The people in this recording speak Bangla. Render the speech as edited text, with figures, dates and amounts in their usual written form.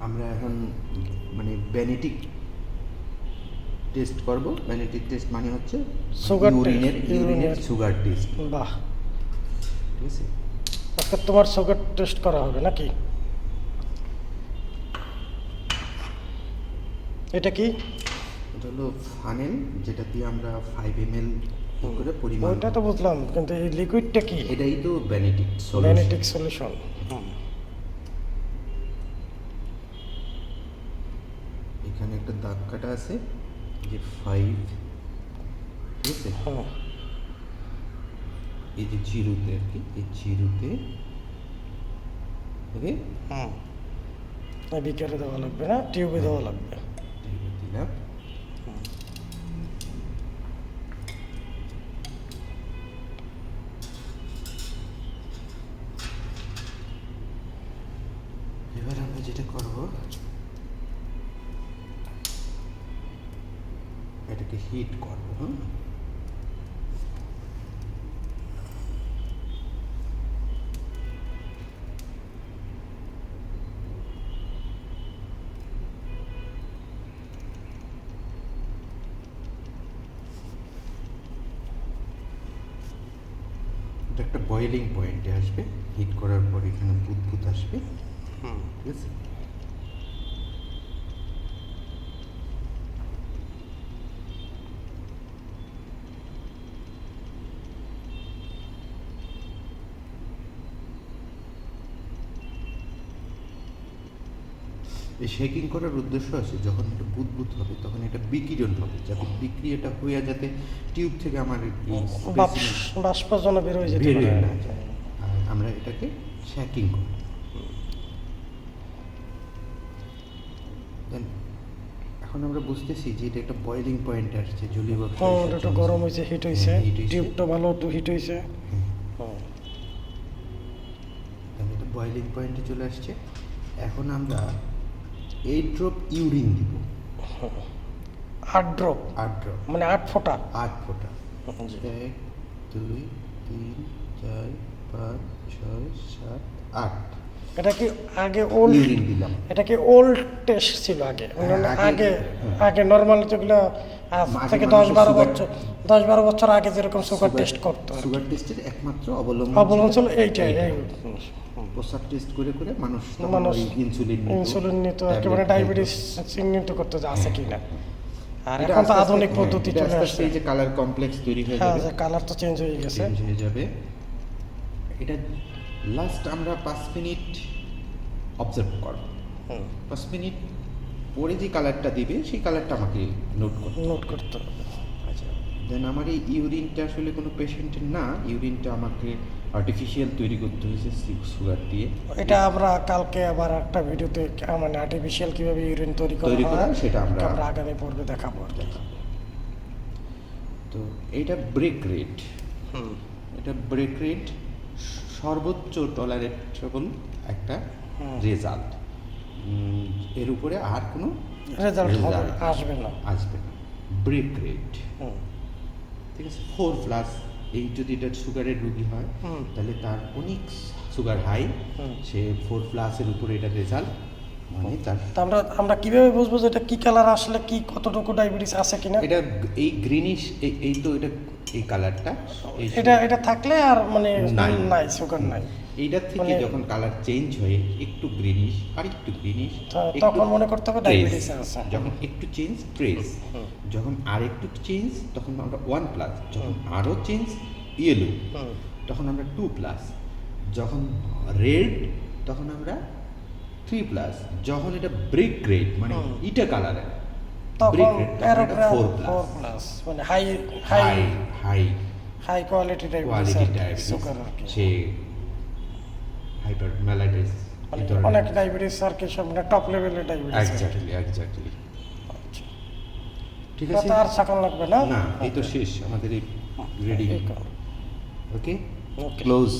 আমরা এখন মানে বেনেডিক্ট টেস্ট করব। বেনেডিক্ট টেস্ট মানে হচ্ছে সুগার ইউরিনের সুগার টেস্ট। বাহ, ঠিক আছে, আজকে তোমার সুগার টেস্ট করা হবে নাকি? এটা কি? এটা হলো ফানেল, যেটা দিয়ে আমরা 5 ml করে পরিমাণ। ওইটা তো বুঝলাম, কিন্তু এই লিকুইডটা কি? এটাই তো বেনেডিক্ট সলিউশন। এখানে একটা দাগ কাটা আছে যে 5, ঠিক আছে। এই যে জিরোতে আর কি, এই জিরোতে ওকে বিকারে দেওয়া লাগবে না, টিউবে দেওয়া লাগবে। দিলাম। এবার আমরা যেটা করব, এটাকে হিট করব। এটা একটা বয়েলিং পয়েন্টে আসবে, হিট করার পর এখানে বুদবুদ আসবে। ঠিক আছে, এই শেকিং করার উদ্দেশ্য আছে, যখন এটা বুদবুদ হবে তখন এটা বিকিরণ হবে, যাতে বিক্রিয়াটা হয়ে যাতে টিউব থেকে আমার বাষ্প যেন বের হয়ে যেতে বের পারে। হয়ে না যায়। আর আমরা এটাকে শেকিং করি। এখন আমরা বুঝতেছি যে এটা একটা বয়েলিং পয়েন্ট আসছে, জলীয় বাষ্প এটা গরম হয়েছে, হিট হয়েছে, টিউবটা ভালো একটু হিট হয়েছে। এটা বয়েলিং পয়েন্টে চলে আসছে। এখন আমরা 8 ড্রপ ইউরিন দিব। 8 ড্রপ মানে 8 ফোঁটা। 8 ফোঁটা। 1 2 3 4 5 6 7 8। এটা কি আগে ওল্ড ইউরিন দিলাম? এটা কি ওল্ড টেস্ট ছিল আগে? আগে নরমাল যেগুলো আজ থেকে 10-12 বছর আগে যেরকম সুগার টেস্ট করতো, সুগার টেস্টের একমাত্র অবলম্বন ছিল এইটাই। প্রসাব টেস্ট করে করে মানুষ ইনসুলিন নিত, একেবারে ডায়াবেটিস চিহ্নিত করতে যে আছে কিনা। আর এখন তো আধুনিক পদ্ধতি চলে আসছে, এই যে কালার কমপ্লেক্স তৈরি হয়ে যাবে। হ্যাঁ, কালার তো চেঞ্জ হয়ে গেছে। এটা লাস্ট আমরা 5 মিনিট অবজার্ভ করব। 5 মিনিট পরে যে কালারটা দিবে সেই কালারটা আমাকে নোট করতে হবে। আচ্ছা, দেন আমার এই ইউরিনটা আসলে কোনো পেশেন্টের না, ইউরিনটা আমাকে আর্টিফিশিয়াল তৈরি করতে হয়েছে সুগার দিয়ে। এটা আমরা কালকে আবার একটা ভিডিওতে মানে আর্টিফিশিয়াল কিভাবে ইউরিন তৈরি করা হয় সেটা আমরা আগামী পর্বে দেখাবো। তো এটা ব্রেক রেট, এটা ব্রেক রেট সর্বোচ্চ টলারেটেবল একটা রেজাল্ট। এর উপরে আর কোনো রেজাল্ট আসবে না। ব্রেক রেট, ঠিক আছে। 4+, এই যদি এটা সুগারের রোগী হয় তাহলে তার অনেক সুগার হাই, সে 4+ এর উপরে এটা রেজাল্ট মানে তার। আমরা কিভাবে বুঝবো যে এটা কি কালার আসলে কি কতটুকু ডায়াবেটিস আছে কিনা? এটা এই গ্রিনিশ, এই তো এটা এই কালারটা, এটা থাকলে আর মানে নাই সুগার নাই। এইটার থেকে যখন কালার চেঞ্জ হয়ে একটু গ্রিনিশ আর একটু গ্রিনিশ, তখন মনে করতে হবে ডায়াবেটিস আছে। যখন একটু চেঞ্জ ট্রেস, যখন আর একটু চেঞ্জ তখন আমরা 1+, যখন আরও চেঞ্জ ইয়েলো তখন আমরা 2+, যখন রেড তখন আমরা 3+, যখন এটা ব্রেক রেড মানে ইটা কালারের তখন 4+, মানে হাই কোয়ালিটি ডায়াবেটিস সুগার আর কি, সে হাইপারমেলাইটিস, অনেক ডায়াবেটিস আর কি, সব মানে টপ লেভেলের ডায়াবেটিস। এক্স্যাক্টলি। ঠিক আছে, আর সাকাল লাগবে না, এই তো শেষ আমাদের এই রেডি। ওকে, ক্লোজ।